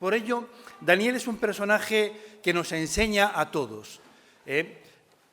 Por ello, Daniel es un personaje que nos enseña a todos,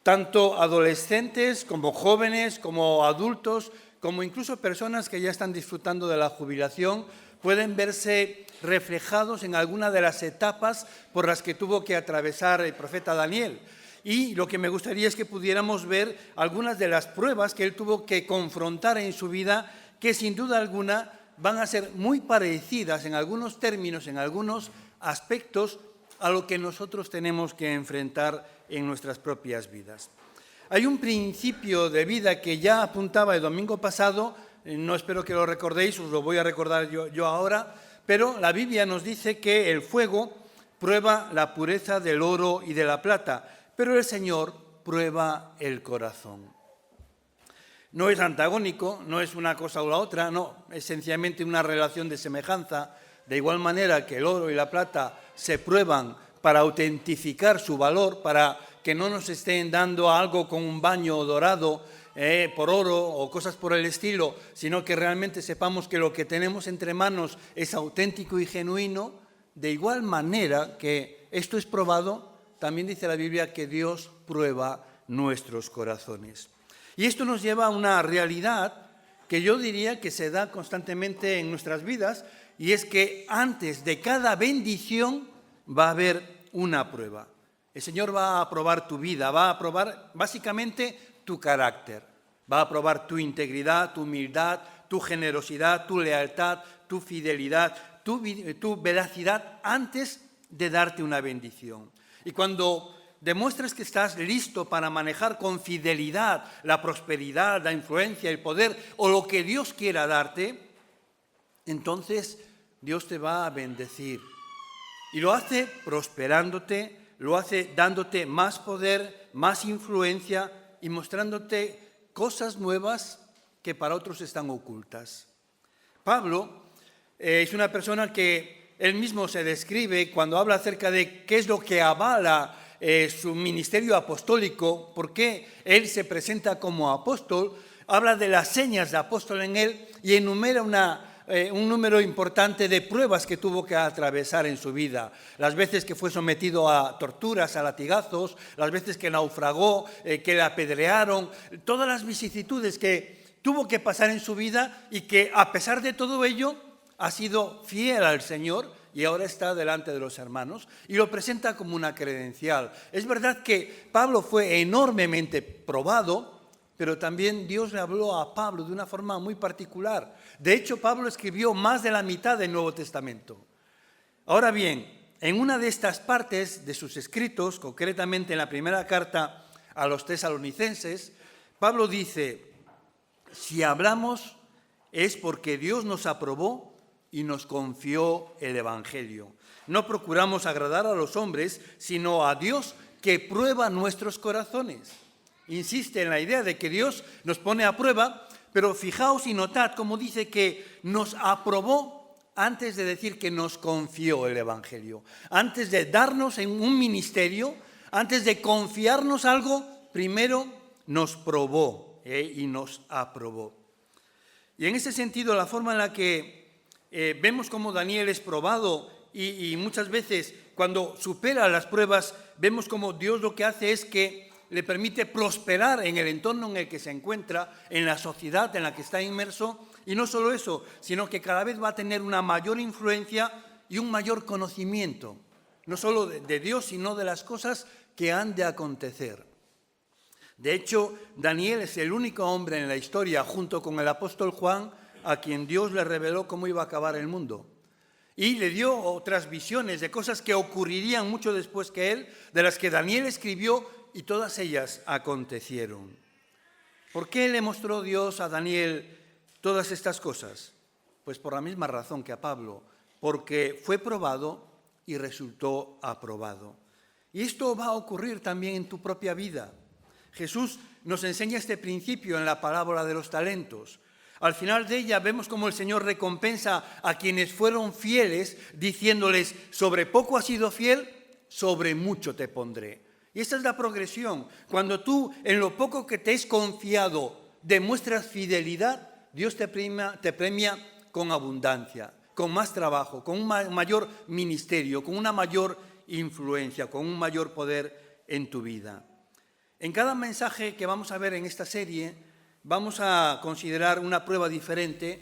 tanto adolescentes como jóvenes, como adultos, como incluso personas que ya están disfrutando de la jubilación, pueden verse reflejados en alguna de las etapas por las que tuvo que atravesar el profeta Daniel. Y lo que me gustaría es que pudiéramos ver algunas de las pruebas que él tuvo que confrontar en su vida, que sin duda alguna van a ser muy parecidas en algunos términos, en algunos aspectos, a lo que nosotros tenemos que enfrentar en nuestras propias vidas. Hay un principio de vida que ya apuntaba el domingo pasado, no espero que lo recordéis, os lo voy a recordar yo ahora, pero la Biblia nos dice que el fuego prueba la pureza del oro y de la plata, pero el Señor prueba el corazón. No es antagónico, no es una cosa o la otra, no, es sencillamente una relación de semejanza, de igual manera que el oro y la plata se prueban para autentificar su valor, para que no nos estén dando algo con un baño dorado por oro o cosas por el estilo, sino que realmente sepamos que lo que tenemos entre manos es auténtico y genuino. De igual manera que esto es probado, también dice la Biblia que Dios prueba nuestros corazones. Y esto nos lleva a una realidad que yo diría que se da constantemente en nuestras vidas, y es que antes de cada bendición va a haber una prueba. El Señor va a probar tu vida, va a probar básicamente tu carácter, va a probar tu integridad, tu humildad, tu generosidad, tu lealtad, tu fidelidad, tu veracidad antes de darte una bendición. Y cuando demuestras que estás listo para manejar con fidelidad la prosperidad, la influencia, el poder o lo que Dios quiera darte, entonces Dios te va a bendecir. Y lo hace prosperándote, lo hace dándote más poder, más influencia y mostrándote cosas nuevas que para otros están ocultas. Pablo es una persona que él mismo se describe cuando habla acerca de qué es lo que avala su ministerio apostólico, por qué él se presenta como apóstol, habla de las señas de apóstol en él y enumera un número importante de pruebas que tuvo que atravesar en su vida. Las veces que fue sometido a torturas, a latigazos, las veces que naufragó, que le apedrearon, todas las vicisitudes que tuvo que pasar en su vida y que a pesar de todo ello ha sido fiel al Señor y ahora está delante de los hermanos y lo presenta como una credencial. Es verdad que Pablo fue enormemente probado, pero también Dios le habló a Pablo de una forma muy particular. De hecho, Pablo escribió más de la mitad del Nuevo Testamento. Ahora bien, en una de estas partes de sus escritos, concretamente en la primera carta a los tesalonicenses, Pablo dice: si hablamos es porque Dios nos aprobó y nos confió el Evangelio. No procuramos agradar a los hombres, sino a Dios que prueba nuestros corazones. Insiste en la idea de que Dios nos pone a prueba, pero fijaos y notad cómo dice que nos aprobó antes de decir que nos confió el Evangelio. Antes de darnos en un ministerio, antes de confiarnos algo, primero nos probó y nos aprobó. Y en ese sentido, la forma en la que vemos cómo Daniel es probado y muchas veces cuando supera las pruebas, vemos cómo Dios lo que hace es que le permite prosperar en el entorno en el que se encuentra, en la sociedad en la que está inmerso, y no solo eso, sino que cada vez va a tener una mayor influencia y un mayor conocimiento, no solo de Dios, sino de las cosas que han de acontecer. De hecho, Daniel es el único hombre en la historia, junto con el apóstol Juan, a quien Dios le reveló cómo iba a acabar el mundo. Y le dio otras visiones de cosas que ocurrirían mucho después que él, de las que Daniel escribió, y todas ellas acontecieron. ¿Por qué le mostró Dios a Daniel todas estas cosas? Pues por la misma razón que a Pablo, porque fue probado y resultó aprobado. Y esto va a ocurrir también en tu propia vida. Jesús nos enseña este principio en la parábola de los talentos. Al final de ella vemos cómo el Señor recompensa a quienes fueron fieles, diciéndoles: sobre poco has sido fiel, sobre mucho te pondré. Y esta es la progresión. Cuando tú en lo poco que te es confiado demuestras fidelidad, Dios te premia con abundancia, con más trabajo, con un mayor ministerio, con una mayor influencia, con un mayor poder en tu vida. En cada mensaje que vamos a ver en esta serie, vamos a considerar una prueba diferente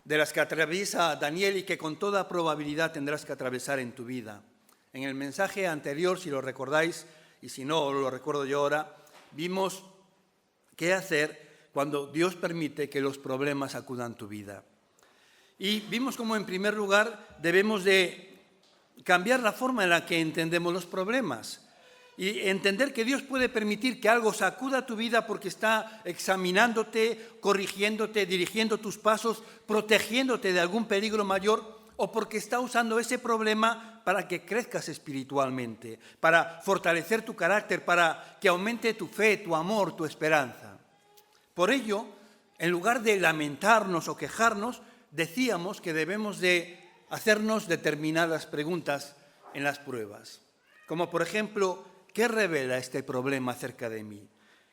de las que atraviesa Daniel y que con toda probabilidad tendrás que atravesar en tu vida. En el mensaje anterior, si lo recordáis, y si no, lo recuerdo yo ahora, vimos qué hacer cuando Dios permite que los problemas acudan a tu vida. Y vimos cómo, en primer lugar, debemos de cambiar la forma en la que entendemos los problemas y entender que Dios puede permitir que algo sacuda a tu vida porque está examinándote, corrigiéndote, dirigiendo tus pasos, protegiéndote de algún peligro mayor, o porque está usando ese problema para que crezcas espiritualmente, para fortalecer tu carácter, para que aumente tu fe, tu amor, tu esperanza. Por ello, en lugar de lamentarnos o quejarnos, decíamos que debemos de hacernos determinadas preguntas en las pruebas. Como por ejemplo, ¿qué revela este problema acerca de mí?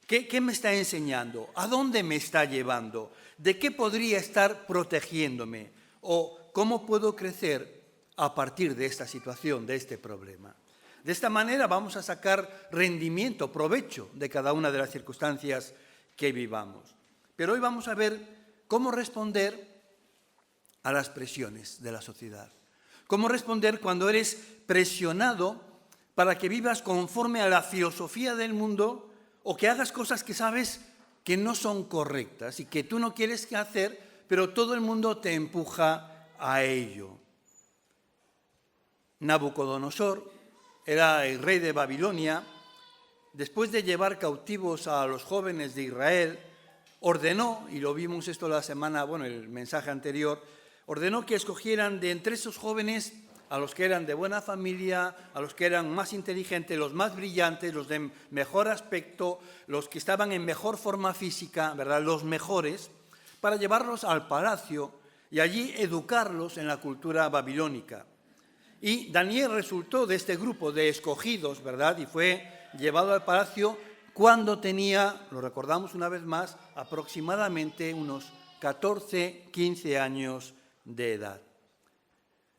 ¿Qué me está enseñando? ¿A dónde me está llevando? ¿De qué podría estar protegiéndome? ¿O cómo puedo crecer a partir de esta situación, de este problema? De esta manera vamos a sacar rendimiento, provecho de cada una de las circunstancias que vivamos. Pero hoy vamos a ver cómo responder a las presiones de la sociedad. Cómo responder cuando eres presionado para que vivas conforme a la filosofía del mundo o que hagas cosas que sabes que no son correctas y que tú no quieres hacer, pero todo el mundo te empuja a ello. Nabucodonosor era el rey de Babilonia. Después de llevar cautivos a los jóvenes de Israel, ordenó, y lo vimos esto la semana, el mensaje anterior, ordenó que escogieran de entre esos jóvenes a los que eran de buena familia, a los que eran más inteligentes, los más brillantes, los de mejor aspecto, los que estaban en mejor forma física, ¿verdad? Los mejores, para llevarlos al palacio y allí educarlos en la cultura babilónica. Y Daniel resultó de este grupo de escogidos, ¿verdad? Y fue llevado al palacio cuando tenía, lo recordamos una vez más, aproximadamente unos 14, 15 años de edad.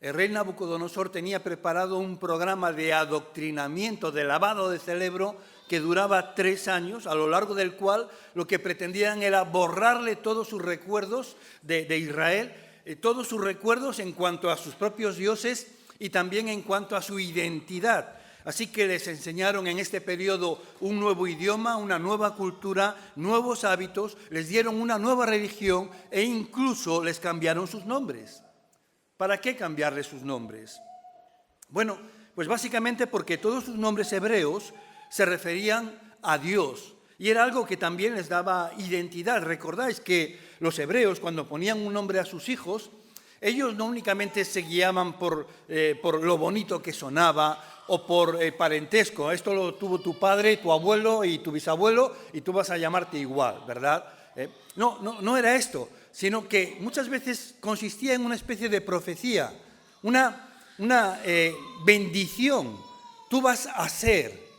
El rey Nabucodonosor tenía preparado un programa de adoctrinamiento, de lavado de cerebro, que duraba 3 años, a lo largo del cual lo que pretendían era borrarle todos sus recuerdos de Israel, todos sus recuerdos en cuanto a sus propios dioses y también en cuanto a su identidad. Así que les enseñaron en este periodo un nuevo idioma, una nueva cultura, nuevos hábitos, les dieron una nueva religión e incluso les cambiaron sus nombres. ¿Para qué cambiarles sus nombres? Bueno, pues básicamente porque todos sus nombres hebreos se referían a Dios y era algo que también les daba identidad. Recordáis que los hebreos, cuando ponían un nombre a sus hijos, ellos no únicamente se guiaban por lo bonito que sonaba o por parentesco. Esto lo tuvo tu padre, tu abuelo y tu bisabuelo y tú vas a llamarte igual, ¿verdad? No era esto, sino que muchas veces consistía en una especie de profecía, una bendición. Tú vas a ser.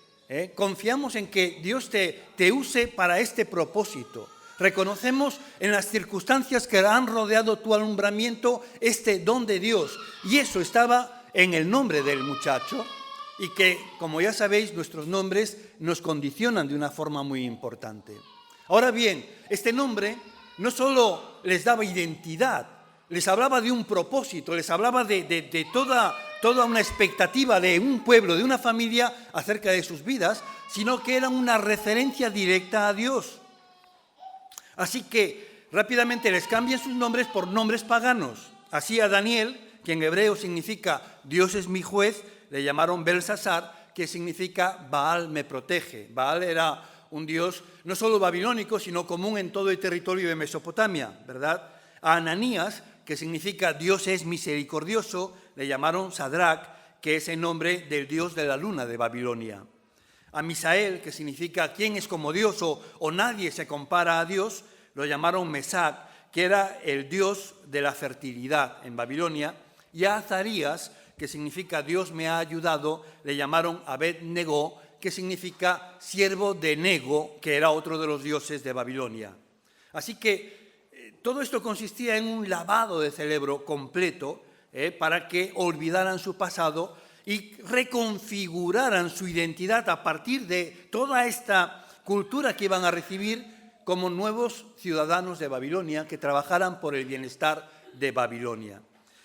Confiamos en que Dios te use para este propósito. Reconocemos en las circunstancias que han rodeado tu alumbramiento este don de Dios. Y eso estaba en el nombre del muchacho y que, como ya sabéis, nuestros nombres nos condicionan de una forma muy importante. Ahora bien, este nombre no solo les daba identidad, les hablaba de un propósito, les hablaba de toda una expectativa de un pueblo, de una familia acerca de sus vidas, sino que eran una referencia directa a Dios. Así que rápidamente les cambian sus nombres por nombres paganos. Así a Daniel, que en hebreo significa Dios es mi juez, le llamaron Belsasar, que significa Baal me protege. Baal era un dios no solo babilónico, sino común en todo el territorio de Mesopotamia, ¿verdad? A Ananías, que significa Dios es misericordioso, le llamaron Sadrach, que es el nombre del dios de la luna de Babilonia. A Misael, que significa quién es como Dios o nadie se compara a Dios, lo llamaron Mesac, que era el dios de la fertilidad en Babilonia. Y a Azarías, que significa Dios me ha ayudado, le llamaron Abed-Negó, que significa siervo de Nego, que era otro de los dioses de Babilonia. Así que todo esto consistía en un lavado de cerebro completo para que olvidaran su pasado y reconfiguraran su identidad a partir de toda esta cultura que iban a recibir como nuevos ciudadanos de Babilonia que trabajaran por el bienestar de Babilonia.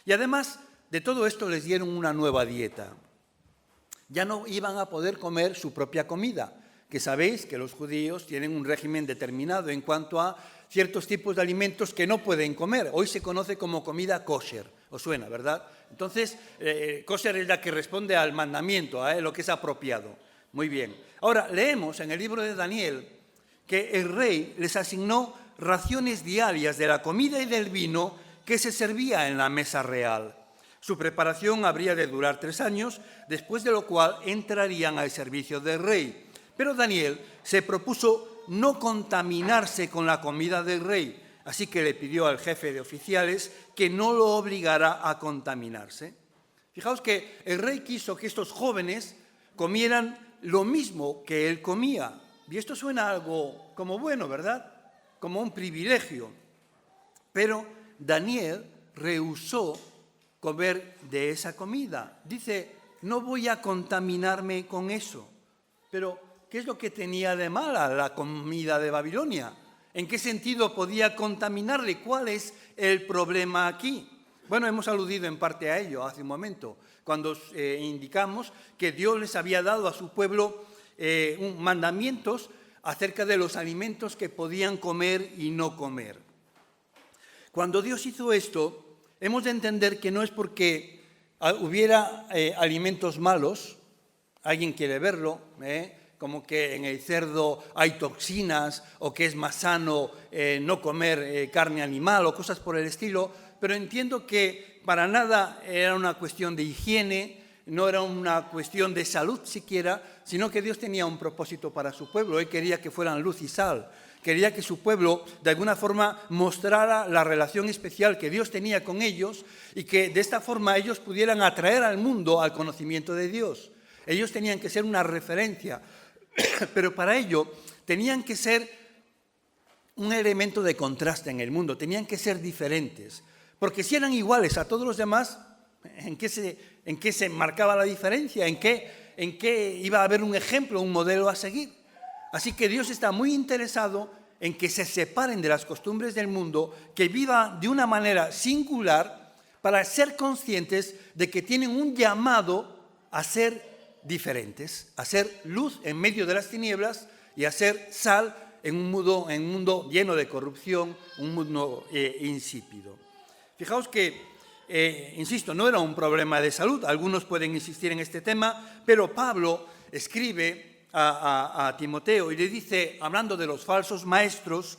Y además de todo esto les dieron una nueva dieta. Ya no iban a poder comer su propia comida, que sabéis que los judíos tienen un régimen determinado en cuanto a ciertos tipos de alimentos que no pueden comer. Hoy se conoce como comida kosher, os suena, ¿verdad? Entonces, kosher es la que responde al mandamiento, lo que es apropiado. Muy bien. Ahora, leemos en el libro de Daniel que el rey les asignó raciones diarias de la comida y del vino que se servía en la mesa real. Su preparación habría de durar 3 años, después de lo cual entrarían al servicio del rey. Pero Daniel se propuso no contaminarse con la comida del rey, así que le pidió al jefe de oficiales que no lo obligara a contaminarse. Fijaos que el rey quiso que estos jóvenes comieran lo mismo que él comía. Y esto suena algo como bueno, ¿verdad? Como un privilegio. Pero Daniel rehusó comer de esa comida. Dice, no voy a contaminarme con eso. Pero, ¿qué es lo que tenía de mala la comida de Babilonia? ¿En qué sentido podía contaminarle? ¿Cuál es el problema aquí? Bueno, hemos aludido en parte a ello hace un momento, cuando indicamos que Dios les había dado a su pueblo mandamientos acerca de los alimentos que podían comer y no comer. Cuando Dios hizo esto, hemos de entender que no es porque hubiera alimentos malos, alguien quiere verlo, como que en el cerdo hay toxinas o que es más sano no comer carne animal o cosas por el estilo, pero entiendo que para nada era una cuestión de higiene, no era una cuestión de salud siquiera, sino que Dios tenía un propósito para su pueblo. Él quería que fueran luz y sal. Quería que su pueblo, de alguna forma, mostrara la relación especial que Dios tenía con ellos y que de esta forma ellos pudieran atraer al mundo al conocimiento de Dios. Ellos tenían que ser una referencia, pero para ello tenían que ser un elemento de contraste en el mundo, tenían que ser diferentes. Porque si eran iguales a todos los demás, ¿en qué se marcaba la diferencia? ¿En qué iba a haber un ejemplo, un modelo a seguir? Así que Dios está muy interesado en que se separen de las costumbres del mundo, que vivan de una manera singular para ser conscientes de que tienen un llamado a ser diferentes, a ser luz en medio de las tinieblas y a ser sal en un mundo lleno de corrupción, un mundo insípido. Fijaos que, insisto, no era un problema de salud, algunos pueden insistir en este tema, pero Pablo escribe a Timoteo y le dice, hablando de los falsos maestros,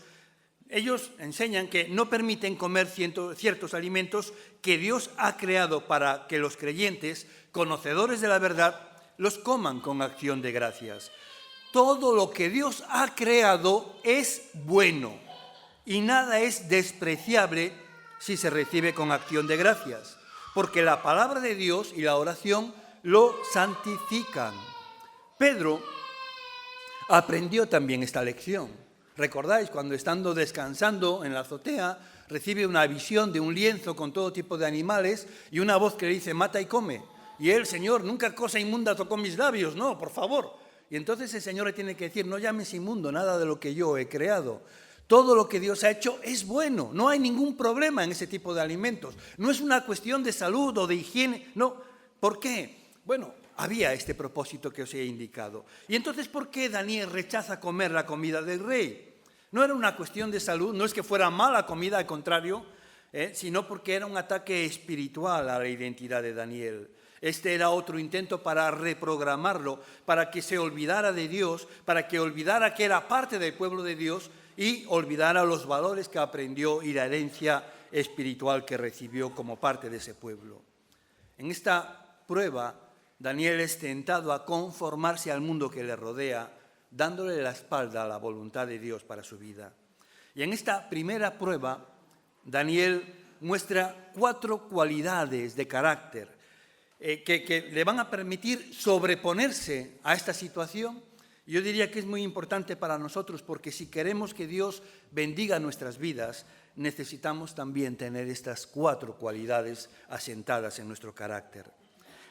ellos enseñan que no permiten comer ciertos alimentos que Dios ha creado para que los creyentes, conocedores de la verdad, los coman con acción de gracias. Todo lo que Dios ha creado es bueno y nada es despreciable si se recibe con acción de gracias, porque la palabra de Dios y la oración lo santifican. Pedro aprendió también esta lección. ¿Recordáis cuando estando descansando en la azotea recibe una visión de un lienzo con todo tipo de animales y una voz que le dice mata y come? Y él, Señor, nunca cosa inmunda tocó mis labios, no, por favor. Y entonces el Señor le tiene que decir, no llames inmundo nada de lo que yo he creado. Todo lo que Dios ha hecho es bueno, no hay ningún problema en ese tipo de alimentos. No es una cuestión de salud o de higiene, no. ¿Por qué? Bueno, había este propósito que os he indicado. Y entonces, ¿por qué Daniel rechaza comer la comida del rey? No era una cuestión de salud, no es que fuera mala comida, al contrario, sino porque era un ataque espiritual a la identidad de Daniel. Este era otro intento para reprogramarlo, para que se olvidara de Dios, para que olvidara que era parte del pueblo de Dios y olvidara los valores que aprendió y la herencia espiritual que recibió como parte de ese pueblo. En esta prueba, Daniel es tentado a conformarse al mundo que le rodea, dándole la espalda a la voluntad de Dios para su vida. Y en esta primera prueba, Daniel muestra 4 cualidades de carácter que le van a permitir sobreponerse a esta situación Yo diría que es muy importante para nosotros porque si queremos que Dios bendiga nuestras vidas, necesitamos también tener estas 4 cualidades asentadas en nuestro carácter.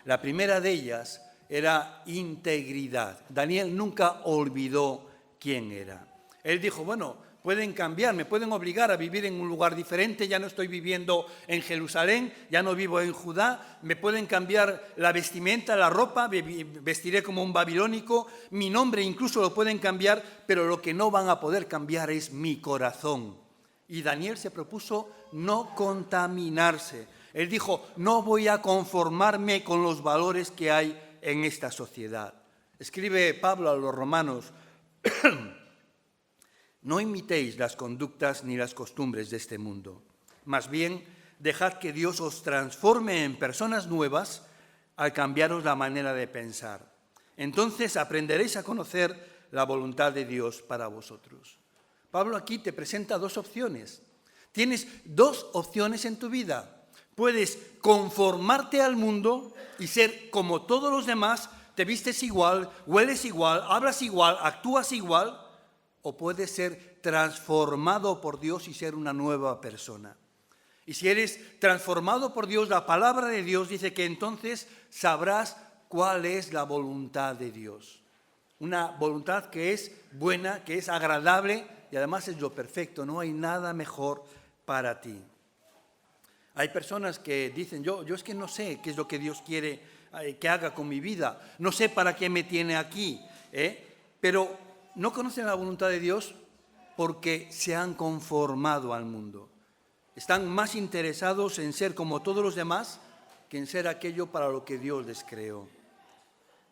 La primera de ellas era integridad. Daniel nunca olvidó quién era. Él dijo, bueno, pueden cambiarme, pueden obligar a vivir en un lugar diferente, ya no estoy viviendo en Jerusalén, ya no vivo en Judá, me pueden cambiar la vestimenta, la ropa, vestiré como un babilónico, mi nombre incluso lo pueden cambiar, pero lo que no van a poder cambiar es mi corazón. Y Daniel se propuso no contaminarse. Él dijo, no voy a conformarme con los valores que hay en esta sociedad. Escribe Pablo a los romanos, no imitéis las conductas ni las costumbres de este mundo. Más bien, dejad que Dios os transforme en personas nuevas al cambiaros la manera de pensar. Entonces aprenderéis a conocer la voluntad de Dios para vosotros. Pablo aquí te presenta 2 opciones. Tienes 2 opciones en tu vida. Puedes conformarte al mundo y ser como todos los demás, te vistes igual, hueles igual, hablas igual, actúas igual, o puedes ser transformado por Dios y ser una nueva persona. Y si eres transformado por Dios, la palabra de Dios dice que entonces sabrás cuál es la voluntad de Dios. Una voluntad que es buena, que es agradable y además es lo perfecto. No hay nada mejor para ti. Hay personas que dicen, yo es que no sé qué es lo que Dios quiere que haga con mi vida. No sé para qué me tiene aquí. Pero no conocen la voluntad de Dios porque se han conformado al mundo. Están más interesados en ser como todos los demás que en ser aquello para lo que Dios les creó.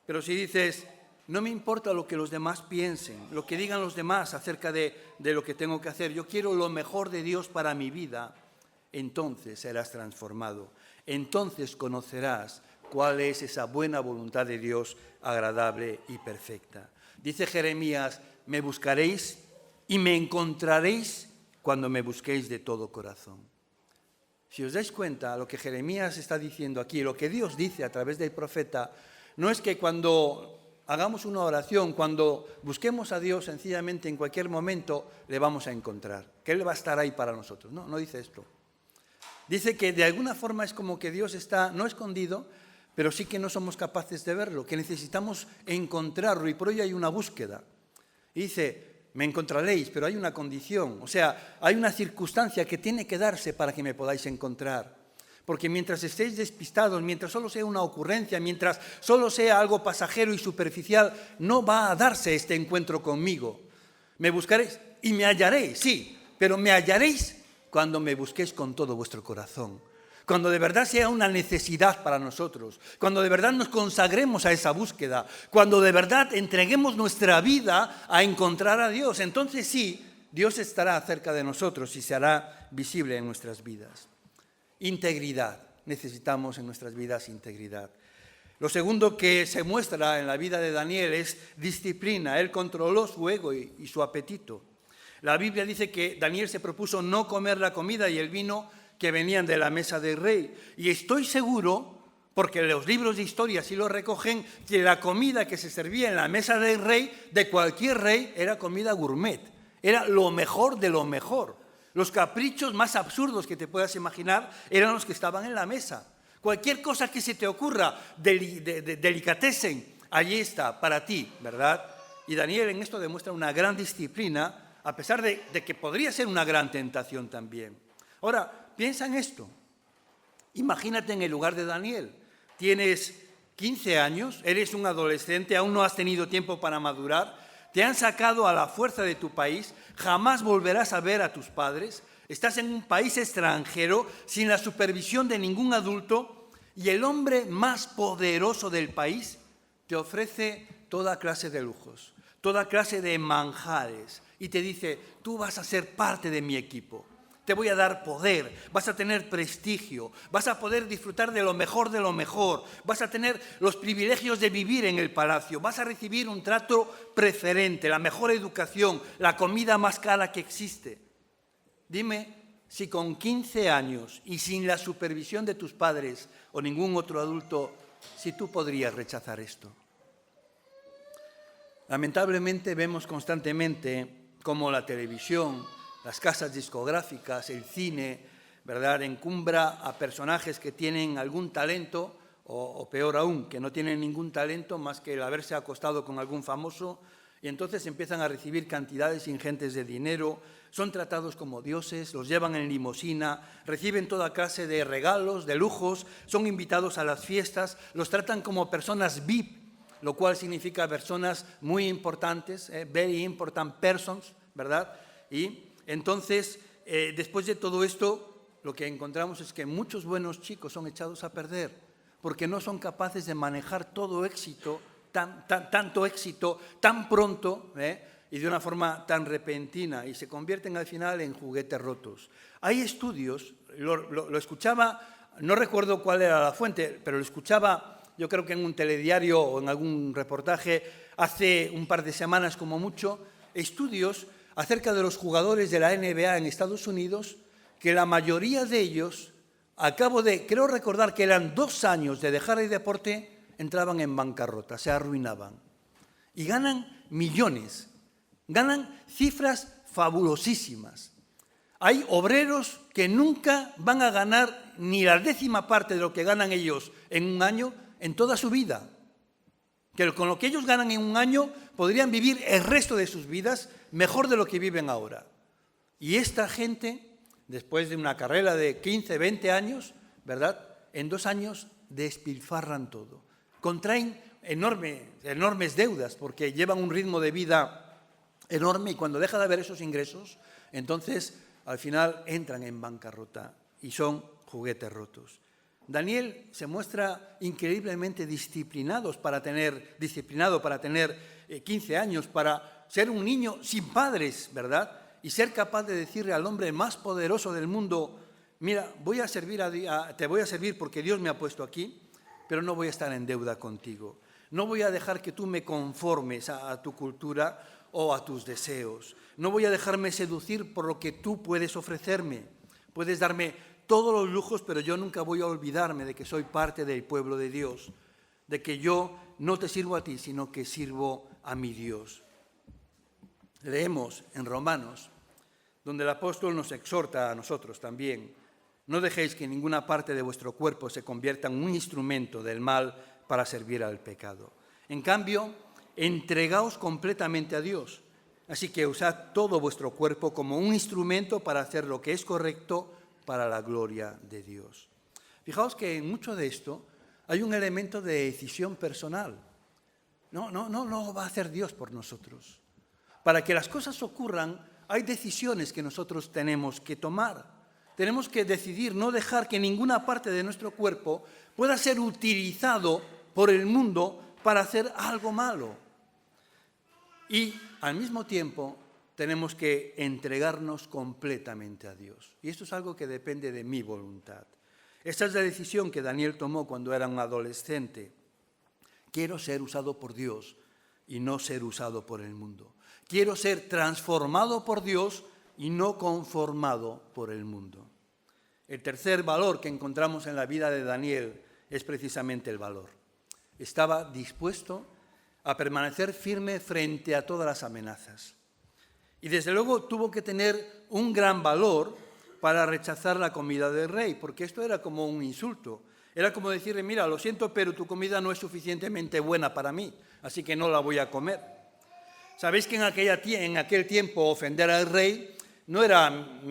Pero si dices, no me importa lo que los demás piensen, lo que digan los demás acerca de lo que tengo que hacer, yo quiero lo mejor de Dios para mi vida, entonces serás transformado. Entonces conocerás cuál es esa buena voluntad de Dios agradable y perfecta. Dice Jeremías, me buscaréis y me encontraréis cuando me busquéis de todo corazón. Si os dais cuenta, lo que Jeremías está diciendo aquí, lo que Dios dice a través del profeta, no es que cuando hagamos una oración, cuando busquemos a Dios sencillamente en cualquier momento le vamos a encontrar, que Él va a estar ahí para nosotros. No, no dice esto. Dice que de alguna forma es como que Dios está no escondido, pero sí que no somos capaces de verlo, que necesitamos encontrarlo y por ello hay una búsqueda. Y dice, me encontraréis, pero hay una condición, o sea, hay una circunstancia que tiene que darse para que me podáis encontrar. Porque mientras estéis despistados, mientras solo sea una ocurrencia, mientras solo sea algo pasajero y superficial, no va a darse este encuentro conmigo. Me buscaréis y me hallaréis, sí, pero me hallaréis cuando me busquéis con todo vuestro corazón. Cuando de verdad sea una necesidad para nosotros, cuando de verdad nos consagremos a esa búsqueda, cuando de verdad entreguemos nuestra vida a encontrar a Dios, entonces sí, Dios estará cerca de nosotros y se hará visible en nuestras vidas. Integridad, necesitamos en nuestras vidas integridad. Lo segundo que se muestra en la vida de Daniel es disciplina. Él controló su ego y su apetito. La Biblia dice que Daniel se propuso no comer la comida y el vino que venían de la mesa del rey. Y estoy seguro, porque los libros de historia sí lo recogen, que la comida que se servía en la mesa del rey, de cualquier rey, era comida gourmet. Era lo mejor de lo mejor. Los caprichos más absurdos que te puedas imaginar eran los que estaban en la mesa. Cualquier cosa que se te ocurra, delicatessen, allí está, para ti, ¿verdad? Y Daniel en esto demuestra una gran disciplina, a pesar de que podría ser una gran tentación también. Ahora, piensa en esto. Imagínate en el lugar de Daniel. Tienes 15 años, eres un adolescente, aún no has tenido tiempo para madurar, te han sacado a la fuerza de tu país, jamás volverás a ver a tus padres, estás en un país extranjero sin la supervisión de ningún adulto y el hombre más poderoso del país te ofrece toda clase de lujos, toda clase de manjares y te dice, tú vas a ser parte de mi equipo. Te voy a dar poder, vas a tener prestigio, vas a poder disfrutar de lo mejor, vas a tener los privilegios de vivir en el palacio, vas a recibir un trato preferente, la mejor educación, la comida más cara que existe. Dime si con 15 años y sin la supervisión de tus padres o ningún otro adulto, si tú podrías rechazar esto. Lamentablemente vemos constantemente cómo la televisión, las casas discográficas, el cine, ¿verdad?, encumbra a personajes que tienen algún talento o peor aún, que no tienen ningún talento más que el haberse acostado con algún famoso, y entonces empiezan a recibir cantidades ingentes de dinero, son tratados como dioses, los llevan en limusina, reciben toda clase de regalos, de lujos, son invitados a las fiestas, los tratan como personas VIP, lo cual significa personas muy importantes, very important persons, ¿verdad? Y entonces, después de todo esto, lo que encontramos es que muchos buenos chicos son echados a perder porque no son capaces de manejar todo éxito, tanto éxito tan pronto y de una forma tan repentina, y se convierten al final en juguetes rotos. Hay estudios, lo escuchaba, no recuerdo cuál era la fuente, pero lo escuchaba yo creo que en un telediario o en algún reportaje hace un par de semanas como mucho, estudios acerca de los jugadores de la NBA en Estados Unidos, que la mayoría de ellos, al cabo de, creo recordar que eran 2 años de dejar el deporte, entraban en bancarrota, se arruinaban. Y ganan millones, ganan cifras fabulosísimas. Hay obreros que nunca van a ganar ni la 10ª parte de lo que ganan ellos en un año en toda su vida. Que con lo que ellos ganan en un año podrían vivir el resto de sus vidas mejor de lo que viven ahora. Y esta gente, después de una carrera de 15, 20 años, ¿verdad?, en 2 años despilfarran todo. Contraen enormes deudas porque llevan un ritmo de vida enorme y cuando deja de haber esos ingresos, entonces al final entran en bancarrota y son juguetes rotos. Daniel se muestra increíblemente disciplinado para tener 15 años, para ser un niño sin padres, ¿verdad? Y ser capaz de decirle al hombre más poderoso del mundo, mira, te voy a servir porque Dios me ha puesto aquí, pero no voy a estar en deuda contigo. No voy a dejar que tú me conformes a tu cultura o a tus deseos. No voy a dejarme seducir por lo que tú puedes ofrecerme. Puedes darme todos los lujos, pero yo nunca voy a olvidarme de que soy parte del pueblo de Dios, de que yo no te sirvo a ti, sino que sirvo a mi Dios. Leemos en Romanos, donde el apóstol nos exhorta a nosotros también, no dejéis que ninguna parte de vuestro cuerpo se convierta en un instrumento del mal para servir al pecado. En cambio, entregaos completamente a Dios. Así que usad todo vuestro cuerpo como un instrumento para hacer lo que es correcto para la gloria de Dios. Fijaos que en mucho de esto hay un elemento de decisión personal. No lo va a hacer Dios por nosotros. Para que las cosas ocurran, hay decisiones que nosotros tenemos que tomar. Tenemos que decidir no dejar que ninguna parte de nuestro cuerpo pueda ser utilizado por el mundo para hacer algo malo. Y al mismo tiempo tenemos que entregarnos completamente a Dios. Y esto es algo que depende de mi voluntad. Esta es la decisión que Daniel tomó cuando era un adolescente. Quiero ser usado por Dios y no ser usado por el mundo. Quiero ser transformado por Dios y no conformado por el mundo. El tercer valor que encontramos en la vida de Daniel es precisamente el valor. Estaba dispuesto a permanecer firme frente a todas las amenazas. Y desde luego tuvo que tener un gran valor para rechazar la comida del rey, porque esto era como un insulto. Era como decirle, mira, lo siento, pero tu comida no es suficientemente buena para mí, así que no la voy a comer. Sabéis que en aquel tiempo ofender al rey no era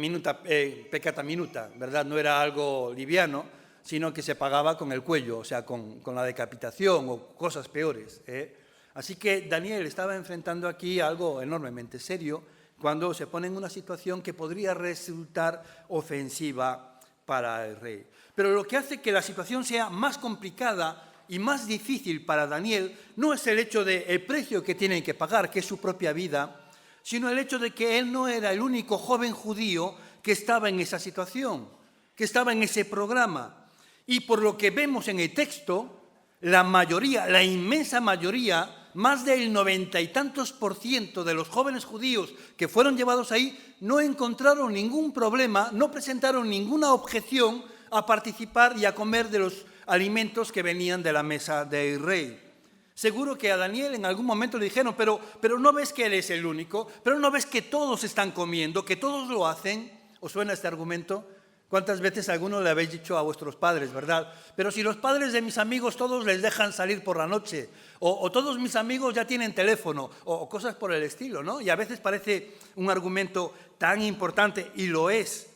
peccata minuta, ¿verdad? No era algo liviano, sino que se pagaba con el cuello, o sea, con la decapitación o cosas peores. Así que Daniel estaba enfrentando aquí algo enormemente serio cuando se pone en una situación que podría resultar ofensiva para el rey. Pero lo que hace que la situación sea más complicada y más difícil para Daniel no es el hecho del precio que tiene que pagar, que es su propia vida, sino el hecho de que él no era el único joven judío que estaba en esa situación, que estaba en ese programa. Y por lo que vemos en el texto, la inmensa mayoría, más del 90 y tantos % de los jóvenes judíos que fueron llevados ahí no encontraron ningún problema, no presentaron ninguna objeción a participar y a comer de los alimentos que venían de la mesa del rey. Seguro que a Daniel en algún momento le dijeron, pero ¿no ves que él es el único? ¿Pero no ves que todos están comiendo, que todos lo hacen? ¿Os suena este argumento? ¿Cuántas veces alguno le habéis dicho a vuestros padres, verdad? Pero si los padres de mis amigos todos les dejan salir por la noche, o todos mis amigos ya tienen teléfono, o cosas por el estilo, ¿no? Y a veces parece un argumento tan importante, y lo es.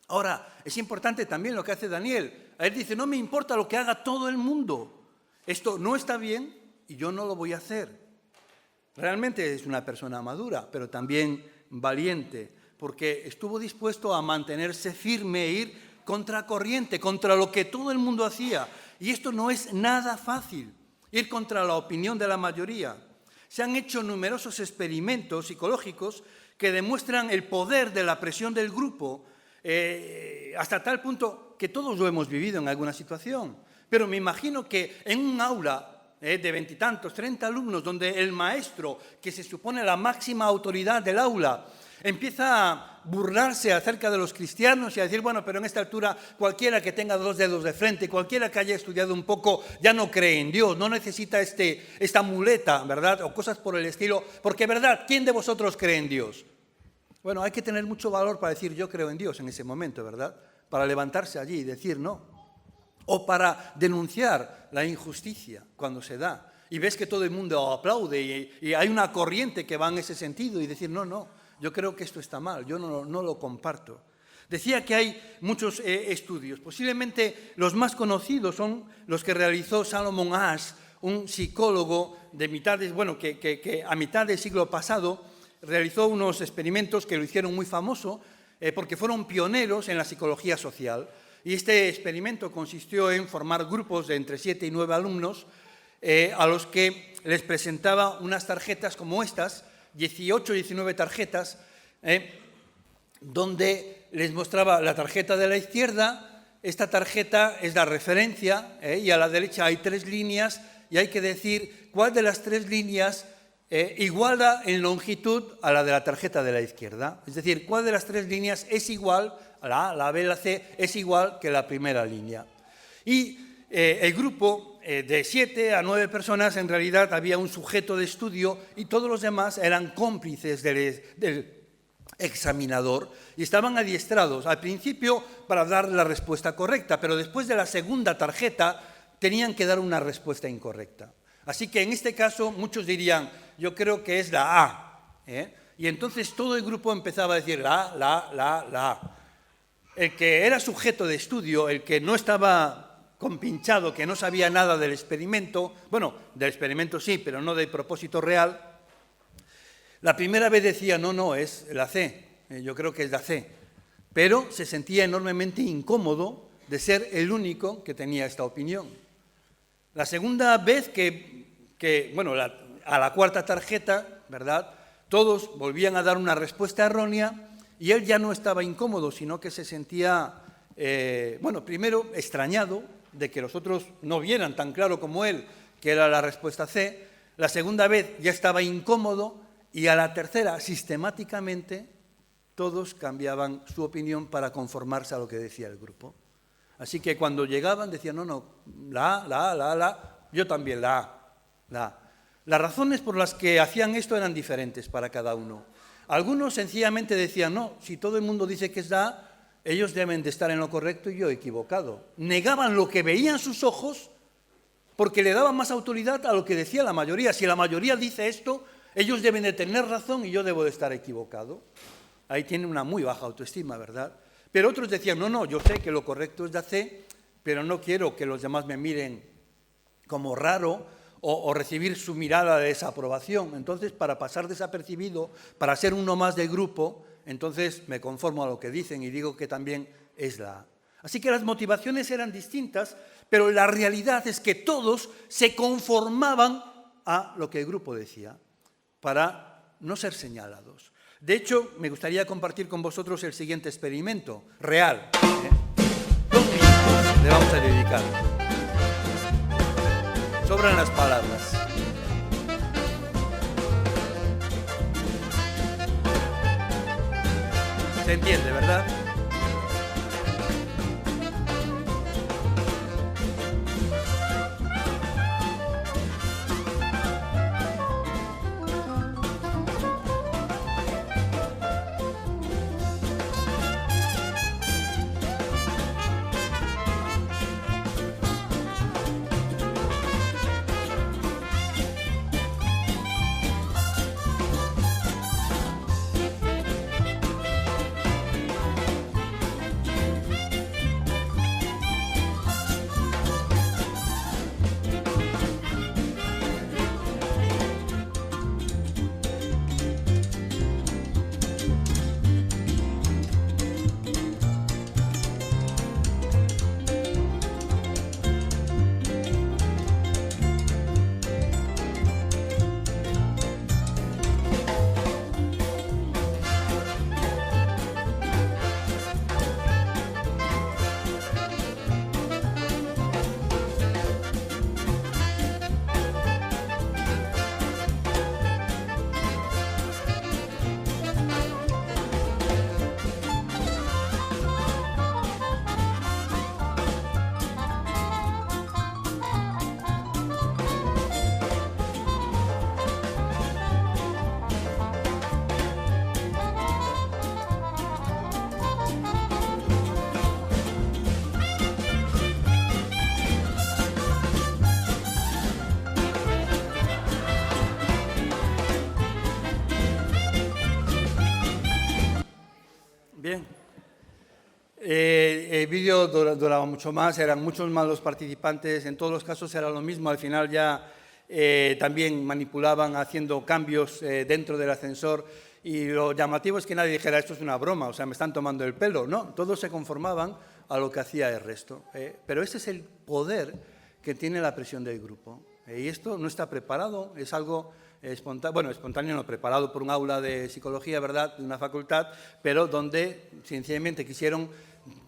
Ahora, es importante también lo que hace Daniel. A él dice, no me importa lo que haga todo el mundo. Esto no está bien y yo no lo voy a hacer. Realmente es una persona madura, pero también valiente, porque estuvo dispuesto a mantenerse firme e ir contracorriente, contra lo que todo el mundo hacía. Y esto no es nada fácil, ir contra la opinión de la mayoría. Se han hecho numerosos experimentos psicológicos que demuestran el poder de la presión del grupo, hasta tal punto que todos lo hemos vivido en alguna situación. Pero me imagino que en un aula de 20 y tantos, 30 alumnos, donde el maestro, que se supone la máxima autoridad del aula, empieza a burlarse acerca de los cristianos y a decir, bueno, pero en esta altura cualquiera que tenga 2 dedos de frente, cualquiera que haya estudiado un poco, ya no cree en Dios, no necesita esta muleta, ¿verdad? O cosas por el estilo, porque, ¿verdad? ¿Quién de vosotros cree en Dios? Bueno, hay que tener mucho valor para decir yo creo en Dios en ese momento, ¿verdad? Para levantarse allí y decir no. O para denunciar la injusticia cuando se da. Y ves que todo el mundo aplaude y hay una corriente que va en ese sentido y decir no, yo creo que esto está mal, yo no lo comparto. Decía que hay muchos estudios. Posiblemente los más conocidos son los que realizó Salomon Asch, un psicólogo de que a mitad del siglo pasado realizó unos experimentos que lo hicieron muy famoso porque fueron pioneros en la psicología social. Y este experimento consistió en formar grupos de entre 7 y 9 alumnos a los que les presentaba unas tarjetas como estas, 18 o 19 tarjetas, donde les mostraba la tarjeta de la izquierda. Esta tarjeta es la referencia y a la derecha hay 3 líneas y hay que decir cuál de las 3 líneas iguala en longitud a la de la tarjeta de la izquierda. Es decir, cuál de las 3 líneas es igual, la A, la B, la C, es igual que la primera línea. Y el grupo de 7 a 9 personas, en realidad había un sujeto de estudio y todos los demás eran cómplices del examinador y estaban adiestrados al principio para dar la respuesta correcta, pero después de la segunda tarjeta tenían que dar una respuesta incorrecta. Así que en este caso muchos dirían, yo creo que es la A. Y entonces todo el grupo empezaba a decir la A. El que era sujeto de estudio, el que no estaba compinchado, que no sabía nada del experimento, bueno, del experimento sí, pero no del propósito real, la primera vez decía, no, es la C, yo creo que es la C, pero se sentía enormemente incómodo de ser el único que tenía esta opinión. La segunda vez a la cuarta tarjeta, ¿verdad?, todos volvían a dar una respuesta errónea y él ya no estaba incómodo, sino que se sentía, primero extrañado de que los otros no vieran tan claro como él que era la respuesta C. La segunda vez ya estaba incómodo y a la tercera, sistemáticamente, todos cambiaban su opinión para conformarse a lo que decía el grupo. Así que cuando llegaban decían, no, la A, yo también la A. Las razones por las que hacían esto eran diferentes para cada uno. Algunos sencillamente decían, no, si todo el mundo dice que es la A, ellos deben de estar en lo correcto y yo equivocado. Negaban lo que veían sus ojos porque le daban más autoridad a lo que decía la mayoría. Si la mayoría dice esto, ellos deben de tener razón y yo debo de estar equivocado. Ahí tienen una muy baja autoestima, ¿verdad? Pero otros decían, no, yo sé que lo correcto es la C, pero no quiero que los demás me miren como raro o recibir su mirada de desaprobación. Entonces, para pasar desapercibido, para ser uno más del grupo, entonces me conformo a lo que dicen y digo que también es la A. Así que las motivaciones eran distintas, pero la realidad es que todos se conformaban a lo que el grupo decía, para no ser señalados. De hecho, me gustaría compartir con vosotros el siguiente experimento, real. 2 minutos le vamos a dedicar. Sobran las palabras. ¿Se entiende, verdad? Bien. El vídeo duraba mucho más, eran muchos más los participantes, en todos los casos era lo mismo, al final ya también manipulaban haciendo cambios dentro del ascensor y lo llamativo es que nadie dijera esto es una broma, o sea, me están tomando el pelo, no, todos se conformaban a lo que hacía el resto. Pero ese es el poder que tiene la presión del grupo. Y esto no está preparado, es algo espontáneo, bueno, espontáneo no, preparado por un aula de psicología, ¿verdad?, de una facultad, pero donde sencillamente quisieron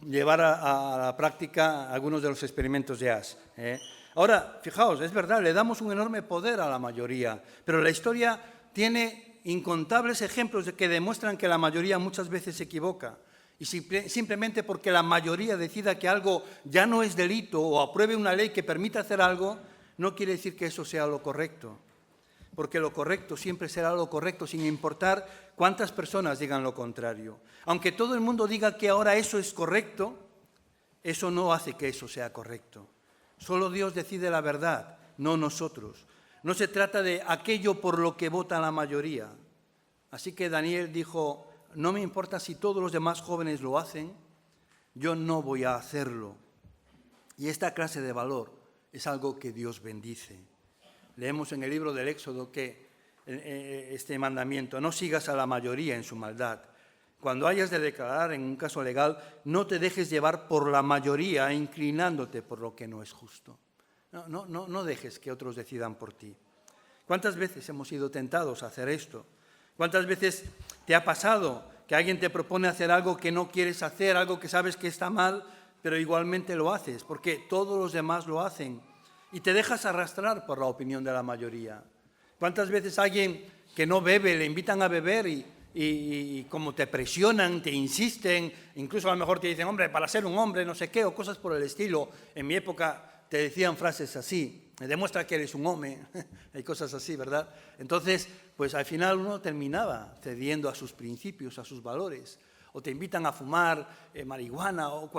llevar a la práctica algunos de los experimentos de Asch. Ahora, fijaos, es verdad, le damos un enorme poder a la mayoría, pero la historia tiene incontables ejemplos de que demuestran que la mayoría muchas veces se equivoca. Y simplemente porque la mayoría decida que algo ya no es delito o apruebe una ley que permita hacer algo, no quiere decir que eso sea lo correcto. Porque lo correcto siempre será lo correcto, sin importar cuántas personas digan lo contrario. Aunque todo el mundo diga que ahora eso es correcto, eso no hace que eso sea correcto. Solo Dios decide la verdad, no nosotros. No se trata de aquello por lo que vota la mayoría. Así que Daniel dijo, no me importa si todos los demás jóvenes lo hacen, yo no voy a hacerlo. Y esta clase de valor es algo que Dios bendice. Leemos en el libro del Éxodo que este mandamiento, no sigas a la mayoría en su maldad. Cuando hayas de declarar en un caso legal, no te dejes llevar por la mayoría inclinándote por lo que no es justo. No dejes que otros decidan por ti. ¿Cuántas veces hemos sido tentados a hacer esto? ¿Cuántas veces te ha pasado que alguien te propone hacer algo que no quieres hacer, algo que sabes que está mal, pero igualmente lo haces, porque todos los demás lo hacen y te dejas arrastrar por la opinión de la mayoría? ¿Cuántas veces a alguien que no bebe le invitan a beber y como te presionan, te insisten, incluso a lo mejor te dicen, hombre, para ser un hombre, no sé qué, o cosas por el estilo? En mi época te decían frases así, demuestra que eres un hombre, hay cosas así, ¿verdad? Entonces, pues al final uno terminaba cediendo a sus principios, a sus valores, o te invitan a fumar marihuana o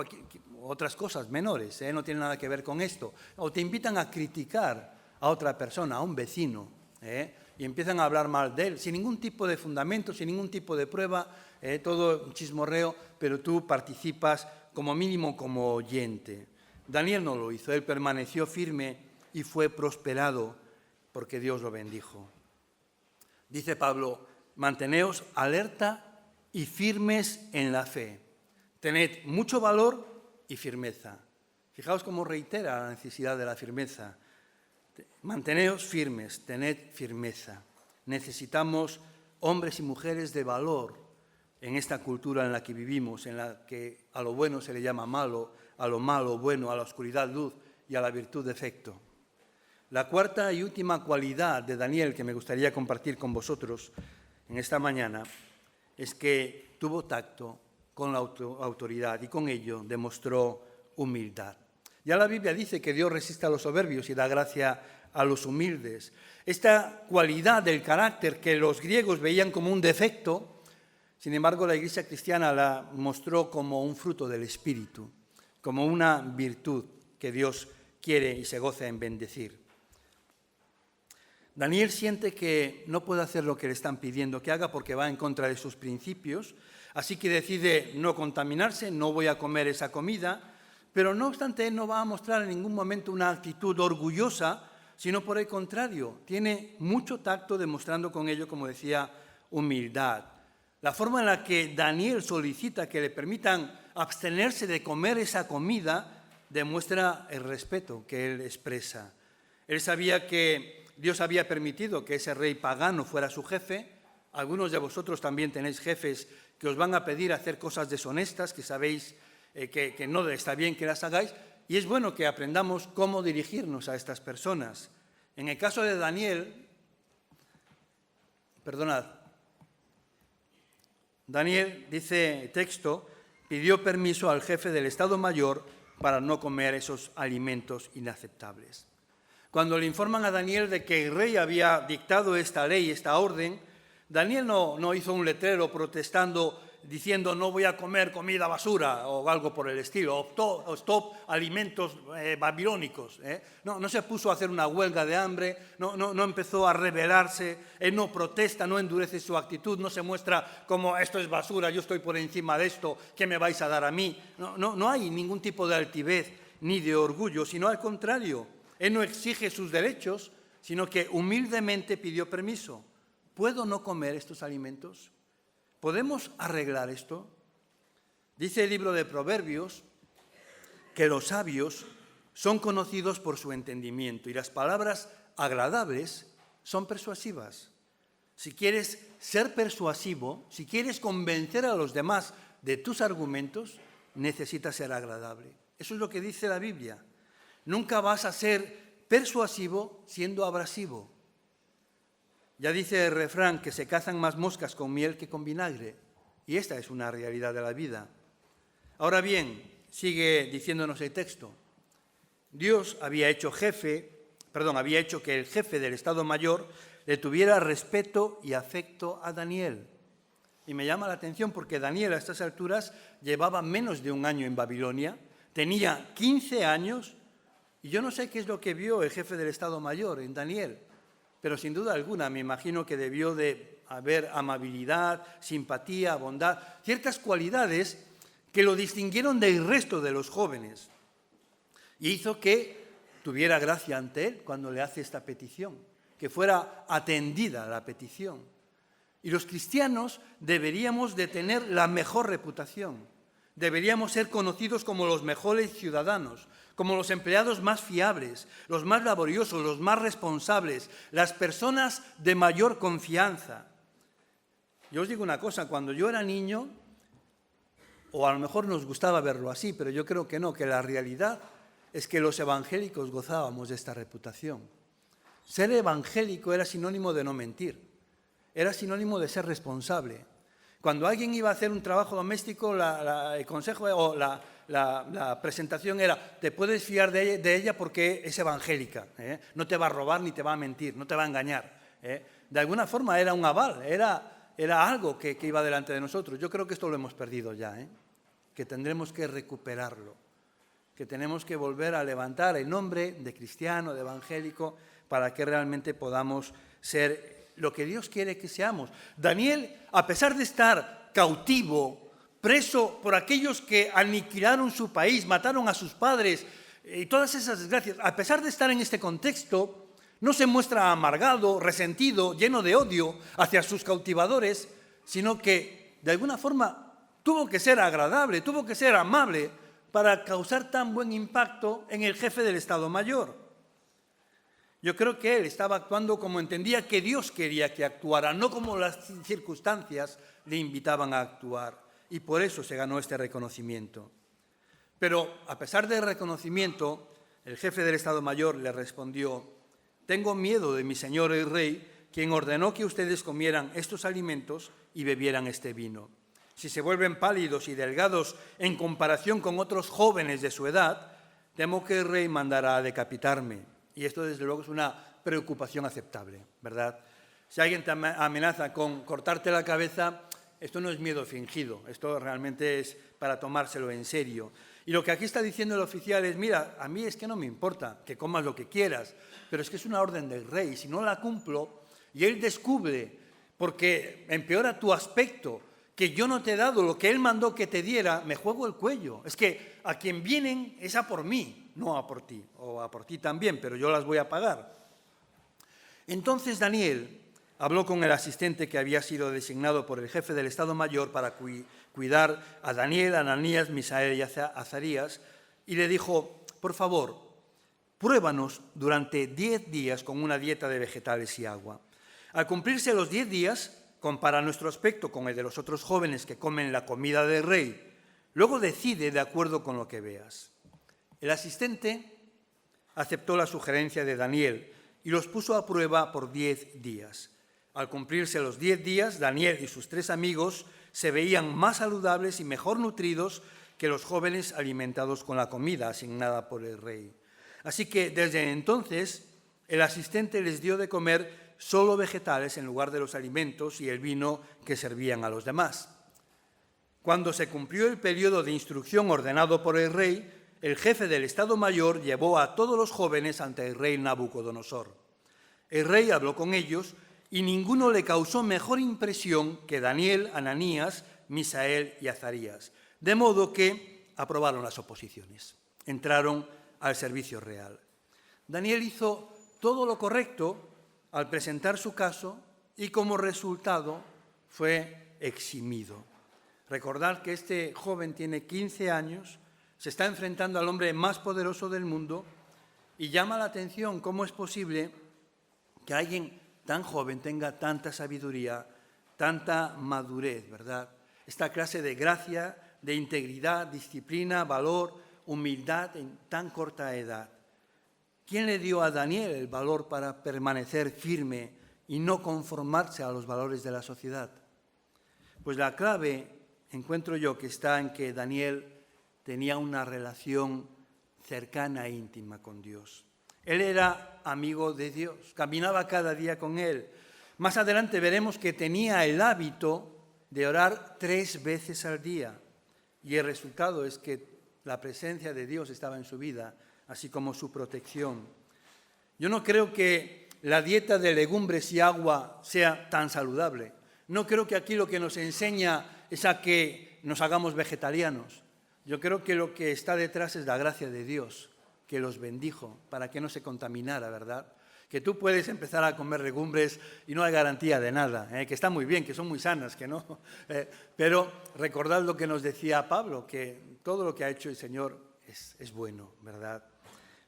otras cosas menores, no tiene nada que ver con esto, o te invitan a criticar a otra persona, a un vecino, y empiezan a hablar mal de él, sin ningún tipo de fundamento, sin ningún tipo de prueba, todo un chismorreo, pero tú participas como mínimo como oyente. Daniel no lo hizo, él permaneció firme y fue prosperado porque Dios lo bendijo. Dice Pablo, manteneos alerta y firmes en la fe. Tened mucho valor y firmeza. Fijaos cómo reitera la necesidad de la firmeza. Manteneos firmes, tened firmeza. Necesitamos hombres y mujeres de valor en esta cultura en la que vivimos, en la que a lo bueno se le llama malo, a lo malo bueno, a la oscuridad luz y a la virtud defecto. La cuarta y última cualidad de Daniel que me gustaría compartir con vosotros en esta mañana es que tuvo tacto con la autoridad y con ello demostró humildad. Ya la Biblia dice que Dios resiste a los soberbios y da gracia a los humildes. Esta cualidad del carácter que los griegos veían como un defecto, sin embargo la Iglesia cristiana la mostró como un fruto del Espíritu, como una virtud que Dios quiere y se goza en bendecir. Daniel siente que no puede hacer lo que le están pidiendo que haga porque va en contra de sus principios, así que decide no contaminarse, no voy a comer esa comida, pero no obstante él no va a mostrar en ningún momento una actitud orgullosa, sino por el contrario, tiene mucho tacto demostrando con ello, como decía, humildad. La forma en la que Daniel solicita que le permitan abstenerse de comer esa comida demuestra el respeto que él expresa. Él sabía que Dios había permitido que ese rey pagano fuera su jefe. Algunos de vosotros también tenéis jefes que os van a pedir hacer cosas deshonestas, que sabéis que no está bien que las hagáis, y es bueno que aprendamos cómo dirigirnos a estas personas. En el caso de Daniel, Daniel, dice texto, pidió permiso al jefe del Estado Mayor para no comer esos alimentos inaceptables. Cuando le informan a Daniel de que el rey había dictado esta ley, esta orden, Daniel no hizo un letrero protestando diciendo no voy a comer comida basura o algo por el estilo, o stop alimentos babilónicos. No se puso a hacer una huelga de hambre, no empezó a rebelarse, él no protesta, no endurece su actitud, no se muestra como esto es basura, yo estoy por encima de esto, ¿qué me vais a dar a mí? No hay ningún tipo de altivez ni de orgullo, sino al contrario, él no exige sus derechos, sino que humildemente pidió permiso. ¿Puedo no comer estos alimentos? ¿Podemos arreglar esto? Dice el libro de Proverbios que los sabios son conocidos por su entendimiento y las palabras agradables son persuasivas. Si quieres ser persuasivo, si quieres convencer a los demás de tus argumentos, necesitas ser agradable. Eso es lo que dice la Biblia. Nunca vas a ser persuasivo siendo abrasivo. Ya dice el refrán que se cazan más moscas con miel que con vinagre. Y esta es una realidad de la vida. Ahora bien, sigue diciéndonos el texto. Dios había hecho que el jefe del Estado Mayor le tuviera respeto y afecto a Daniel. Y me llama la atención porque Daniel a estas alturas llevaba menos de un año en Babilonia, tenía 15 años, y yo no sé qué es lo que vio el jefe del Estado Mayor en Daniel. Pero sin duda alguna me imagino que debió de haber amabilidad, simpatía, bondad, ciertas cualidades que lo distinguieron del resto de los jóvenes. Y hizo que tuviera gracia ante él cuando le hace esta petición, que fuera atendida la petición. Y los cristianos deberíamos de tener la mejor reputación, deberíamos ser conocidos como los mejores ciudadanos, como los empleados más fiables, los más laboriosos, los más responsables, las personas de mayor confianza. Yo os digo una cosa, cuando yo era niño, o a lo mejor nos gustaba verlo así, pero yo creo que no, que la realidad es que los evangélicos gozábamos de esta reputación. Ser evangélico era sinónimo de no mentir, era sinónimo de ser responsable. Cuando alguien iba a hacer un trabajo doméstico, el consejo o la presentación era, te puedes fiar de ella porque es evangélica, no te va a robar ni te va a mentir, no te va a engañar. De alguna forma era un aval, era algo que iba delante de nosotros. Yo creo que esto lo hemos perdido ya, que tendremos que recuperarlo, que tenemos que volver a levantar el nombre de cristiano, de evangélico, para que realmente podamos ser lo que Dios quiere que seamos. Daniel, a pesar de estar cautivo, preso por aquellos que aniquilaron su país, mataron a sus padres y todas esas desgracias, a pesar de estar en este contexto, no se muestra amargado, resentido, lleno de odio hacia sus cautivadores, sino que de alguna forma tuvo que ser agradable, tuvo que ser amable para causar tan buen impacto en el jefe del Estado Mayor. Yo creo que él estaba actuando como entendía que Dios quería que actuara, no como las circunstancias le invitaban a actuar. Y por eso se ganó este reconocimiento. Pero a pesar del reconocimiento, el jefe del Estado Mayor le respondió, tengo miedo de mi señor el rey, quien ordenó que ustedes comieran estos alimentos y bebieran este vino. Si se vuelven pálidos y delgados en comparación con otros jóvenes de su edad, temo que el rey mandará a decapitarme. Y esto, desde luego, es una preocupación aceptable, ¿verdad? Si alguien te amenaza con cortarte la cabeza, esto no es miedo fingido, esto realmente es para tomárselo en serio. Y lo que aquí está diciendo el oficial es, mira, a mí es que no me importa que comas lo que quieras, pero es que es una orden del rey, si no la cumplo, y él descubre, porque empeora tu aspecto, que yo no te he dado lo que él mandó que te diera, me juego el cuello. Es que a quien vienen es a por mí, no a por ti, o a por ti también, pero yo las voy a pagar. Entonces Daniel habló con el asistente que había sido designado por el jefe del Estado Mayor para cuidar a Daniel, Ananías, Misael y Azarías, y le dijo, por favor, pruébanos durante 10 días con una dieta de vegetales y agua. Al cumplirse los 10 días, compara nuestro aspecto con el de los otros jóvenes que comen la comida del rey. Luego decide de acuerdo con lo que veas. El asistente aceptó la sugerencia de Daniel y los puso a prueba por 10 días. Al cumplirse los 10 días, Daniel y sus 3 amigos se veían más saludables y mejor nutridos que los jóvenes alimentados con la comida asignada por el rey. Así que desde entonces el asistente les dio de comer solo vegetales en lugar de los alimentos y el vino que servían a los demás. Cuando se cumplió el periodo de instrucción ordenado por el rey, el jefe del Estado Mayor llevó a todos los jóvenes ante el rey Nabucodonosor. El rey habló con ellos y ninguno le causó mejor impresión que Daniel, Ananías, Misael y Azarías, de modo que aprobaron las oposiciones, entraron al servicio real. Daniel hizo todo lo correcto al presentar su caso y como resultado fue eximido. Recordad que este joven tiene 15 años, se está enfrentando al hombre más poderoso del mundo y llama la atención cómo es posible que alguien tan joven tenga tanta sabiduría, tanta madurez, ¿verdad? Esta clase de gracia, de integridad, disciplina, valor, humildad en tan corta edad. ¿Quién le dio a Daniel el valor para permanecer firme y no conformarse a los valores de la sociedad? Pues la clave, encuentro yo, que está en que Daniel tenía una relación cercana e íntima con Dios. Él era amigo de Dios, caminaba cada día con Él. Más adelante veremos que tenía el hábito de orar 3 veces al día. Y el resultado es que la presencia de Dios estaba en su vida, así como su protección. Yo no creo que la dieta de legumbres y agua sea tan saludable. No creo que aquí lo que nos enseña es a que nos hagamos vegetarianos. Yo creo que lo que está detrás es la gracia de Dios, que los bendijo para que no se contaminara, ¿verdad? Que tú puedes empezar a comer legumbres y no hay garantía de nada, que está muy bien, que son muy sanas, que no. Pero recordad lo que nos decía Pablo, que todo lo que ha hecho el Señor es bueno, ¿verdad?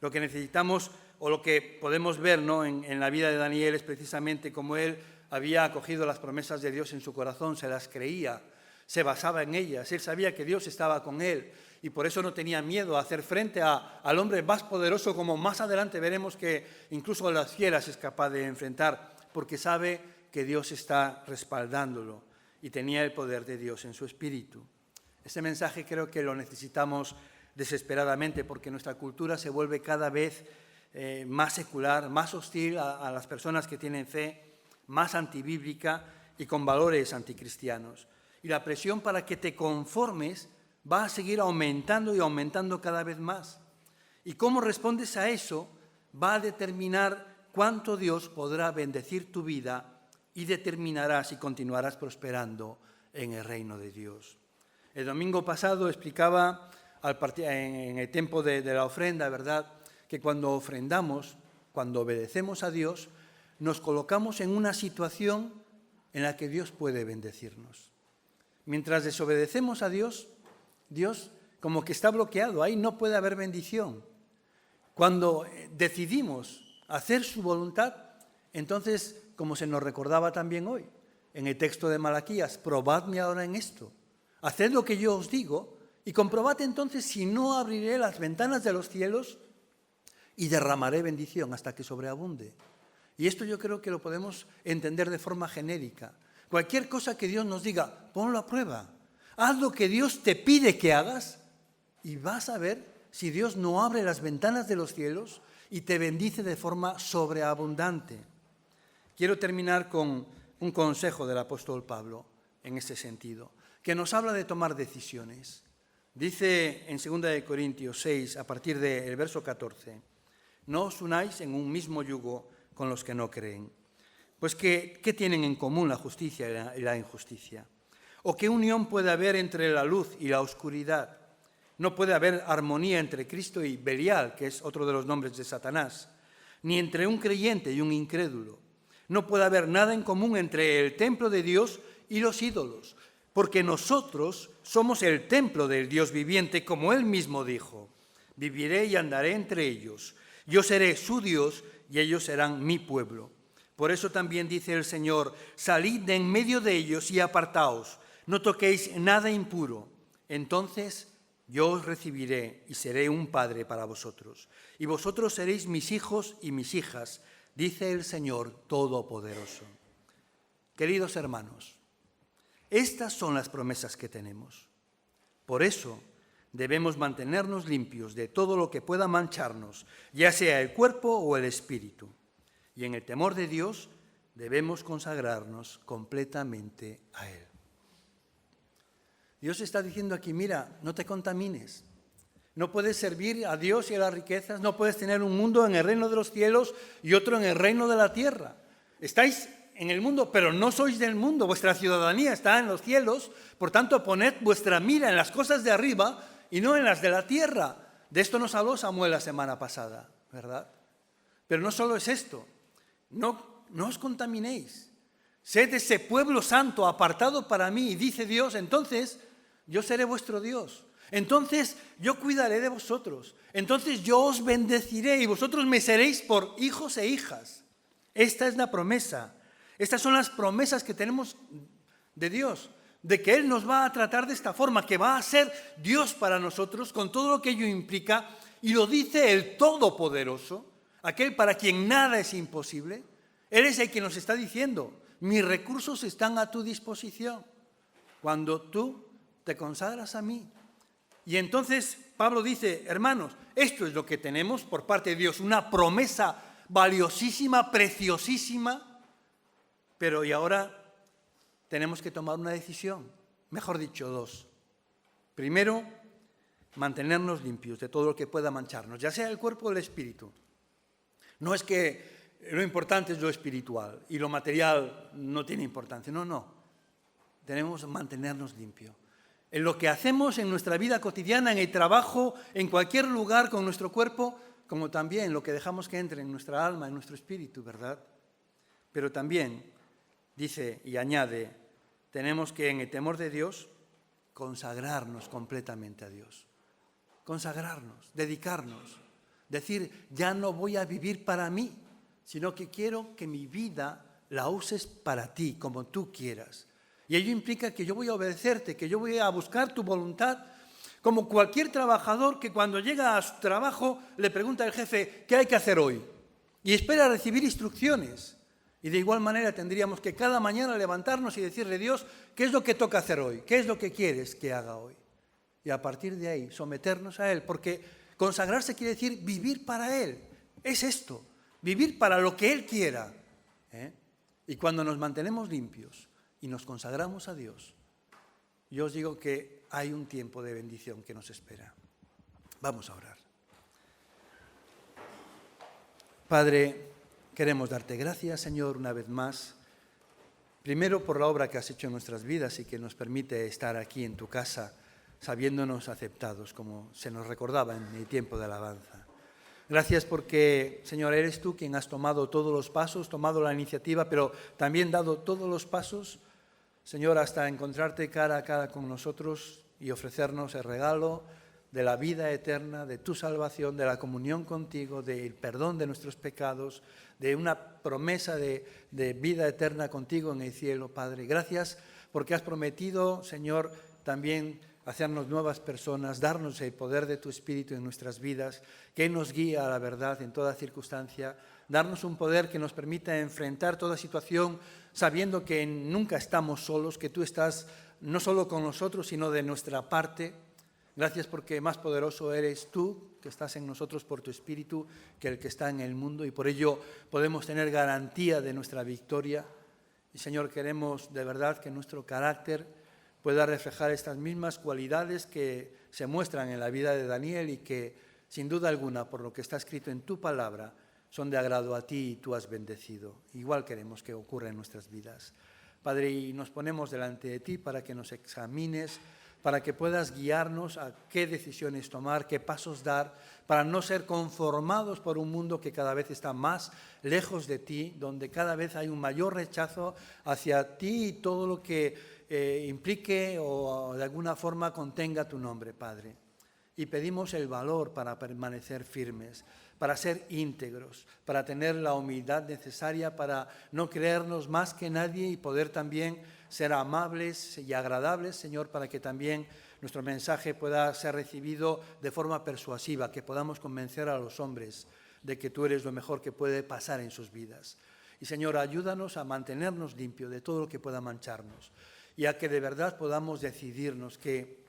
Lo que necesitamos o lo que podemos ver, ¿no?, en la vida de Daniel es precisamente cómo él había acogido las promesas de Dios en su corazón, se las creía, se basaba en ellas, él sabía que Dios estaba con él y por eso no tenía miedo a hacer frente al hombre más poderoso, como más adelante veremos que incluso a las fieras es capaz de enfrentar, porque sabe que Dios está respaldándolo y tenía el poder de Dios en su espíritu. Este mensaje creo que lo necesitamos desesperadamente porque nuestra cultura se vuelve cada vez más secular, más hostil a las personas que tienen fe, más antibíblica y con valores anticristianos. Y la presión para que te conformes va a seguir aumentando y aumentando cada vez más. Y cómo respondes a eso va a determinar cuánto Dios podrá bendecir tu vida y determinará si continuarás prosperando en el reino de Dios. El domingo pasado explicaba en el tiempo de la ofrenda, ¿verdad?, que cuando ofrendamos, cuando obedecemos a Dios, nos colocamos en una situación en la que Dios puede bendecirnos. Mientras desobedecemos a Dios, Dios como que está bloqueado, ahí no puede haber bendición. Cuando decidimos hacer su voluntad, entonces, como se nos recordaba también hoy, en el texto de Malaquías, probadme ahora en esto, haced lo que yo os digo y comprobad entonces si no abriré las ventanas de los cielos y derramaré bendición hasta que sobreabunde. Y esto yo creo que lo podemos entender de forma genérica. Cualquier cosa que Dios nos diga, ponlo a prueba. Haz lo que Dios te pide que hagas y vas a ver si Dios no abre las ventanas de los cielos y te bendice de forma sobreabundante. Quiero terminar con un consejo del apóstol Pablo en ese sentido, que nos habla de tomar decisiones. Dice en 2 Corintios 6, a partir del verso 14, no os unáis en un mismo yugo con los que no creen. Pues ¿qué tienen en común la justicia y la injusticia? ¿O qué unión puede haber entre la luz y la oscuridad? No puede haber armonía entre Cristo y Belial, que es otro de los nombres de Satanás, ni entre un creyente y un incrédulo. No puede haber nada en común entre el templo de Dios y los ídolos, porque nosotros somos el templo del Dios viviente, como Él mismo dijo. Viviré y andaré entre ellos. Yo seré su Dios y ellos serán mi pueblo. Por eso también dice el Señor, salid de en medio de ellos y apartaos, no toquéis nada impuro. Entonces yo os recibiré y seré un padre para vosotros. Y vosotros seréis mis hijos y mis hijas, dice el Señor Todopoderoso. Queridos hermanos, estas son las promesas que tenemos. Por eso debemos mantenernos limpios de todo lo que pueda mancharnos, ya sea el cuerpo o el espíritu. Y en el temor de Dios debemos consagrarnos completamente a Él. Dios está diciendo aquí, mira, no te contamines. No puedes servir a Dios y a las riquezas, no puedes tener un mundo en el reino de los cielos y otro en el reino de la tierra. Estáis en el mundo, pero no sois del mundo, vuestra ciudadanía está en los cielos, por tanto poned vuestra mira en las cosas de arriba y no en las de la tierra. De esto nos habló Samuel la semana pasada, ¿verdad? Pero no solo es esto, no os contaminéis. Sed ese pueblo santo apartado para mí, y dice Dios, entonces yo seré vuestro Dios. Entonces yo cuidaré de vosotros. Entonces yo os bendeciré y vosotros me seréis por hijos e hijas. Esta es la promesa. Estas son las promesas que tenemos de Dios, de que Él nos va a tratar de esta forma, que va a ser Dios para nosotros con todo lo que ello implica, y lo dice el Todopoderoso, aquel para quien nada es imposible. Él es el que nos está diciendo, mis recursos están a tu disposición cuando tú te consagras a mí. Y entonces Pablo dice, hermanos, esto es lo que tenemos por parte de Dios, una promesa valiosísima, preciosísima, pero y ahora tenemos que tomar una decisión, mejor dicho, dos. Primero, mantenernos limpios de todo lo que pueda mancharnos, ya sea el cuerpo o el espíritu. No es que lo importante es lo espiritual y lo material no tiene importancia, no. Tenemos que mantenernos limpios. En lo que hacemos en nuestra vida cotidiana, en el trabajo, en cualquier lugar con nuestro cuerpo, como también lo que dejamos que entre en nuestra alma, en nuestro espíritu, ¿verdad? Pero también dice y añade, tenemos que en el temor de Dios consagrarnos completamente a Dios. Consagrarnos, dedicarnos, decir, ya no voy a vivir para mí, sino que quiero que mi vida la uses para ti, como tú quieras. Y ello implica que yo voy a obedecerte, que yo voy a buscar tu voluntad, como cualquier trabajador que cuando llega a su trabajo le pregunta al jefe, ¿qué hay que hacer hoy? Y espera recibir instrucciones. Y de igual manera tendríamos que cada mañana levantarnos y decirle, Dios, ¿qué es lo que toca hacer hoy? ¿Qué es lo que quieres que haga hoy? Y a partir de ahí someternos a Él, porque consagrarse quiere decir vivir para Él. Es esto, vivir para lo que Él quiera. Y cuando nos mantenemos limpios y nos consagramos a Dios, yo os digo que hay un tiempo de bendición que nos espera. Vamos a orar. Padre, queremos darte gracias, Señor, una vez más. Primero por la obra que has hecho en nuestras vidas y que nos permite estar aquí en tu casa, sabiéndonos aceptados, como se nos recordaba en el tiempo de alabanza. Gracias porque, Señor, eres tú quien has tomado todos los pasos, tomado la iniciativa, pero también dado todos los pasos, Señor, hasta encontrarte cara a cara con nosotros y ofrecernos el regalo de la vida eterna, de tu salvación, de la comunión contigo, del perdón de nuestros pecados, de una promesa de vida eterna contigo en el cielo, Padre. Gracias porque has prometido, Señor, también hacernos nuevas personas, darnos el poder de tu Espíritu en nuestras vidas, que nos guía a la verdad en toda circunstancia, darnos un poder que nos permita enfrentar toda situación sabiendo que nunca estamos solos, que tú estás no solo con nosotros, sino de nuestra parte. Gracias porque más poderoso eres tú, que estás en nosotros por tu Espíritu, que el que está en el mundo, y por ello podemos tener garantía de nuestra victoria. Y Señor, queremos de verdad que nuestro carácter pueda reflejar estas mismas cualidades que se muestran en la vida de Daniel y que, sin duda alguna, por lo que está escrito en tu palabra, son de agrado a ti y tú has bendecido. Igual queremos que ocurra en nuestras vidas. Padre, y nos ponemos delante de ti para que nos examines, para que puedas guiarnos a qué decisiones tomar, qué pasos dar, para no ser conformados por un mundo que cada vez está más lejos de ti, donde cada vez hay un mayor rechazo hacia ti y todo lo que implique o de alguna forma contenga tu nombre, Padre. Y pedimos el valor para permanecer firmes, para ser íntegros, para tener la humildad necesaria, para no creernos más que nadie y poder también ser amables y agradables, Señor, para que también nuestro mensaje pueda ser recibido de forma persuasiva, que podamos convencer a los hombres de que tú eres lo mejor que puede pasar en sus vidas. Y, Señor, ayúdanos a mantenernos limpios de todo lo que pueda mancharnos y a que de verdad podamos decidirnos que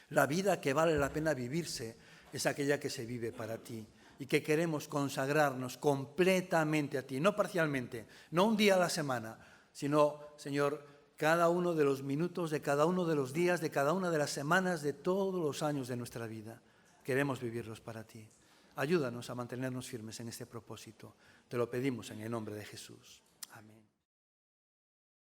la vida que vale la pena vivirse es aquella que se vive para ti. y que queremos consagrarnos completamente a ti, no parcialmente, no un día a la semana, sino, Señor, cada uno de los minutos, de cada uno de los días, de cada una de las semanas, de todos los años de nuestra vida. Queremos vivirlos para ti. Ayúdanos a mantenernos firmes en este propósito. Te lo pedimos en el nombre de Jesús. Amén.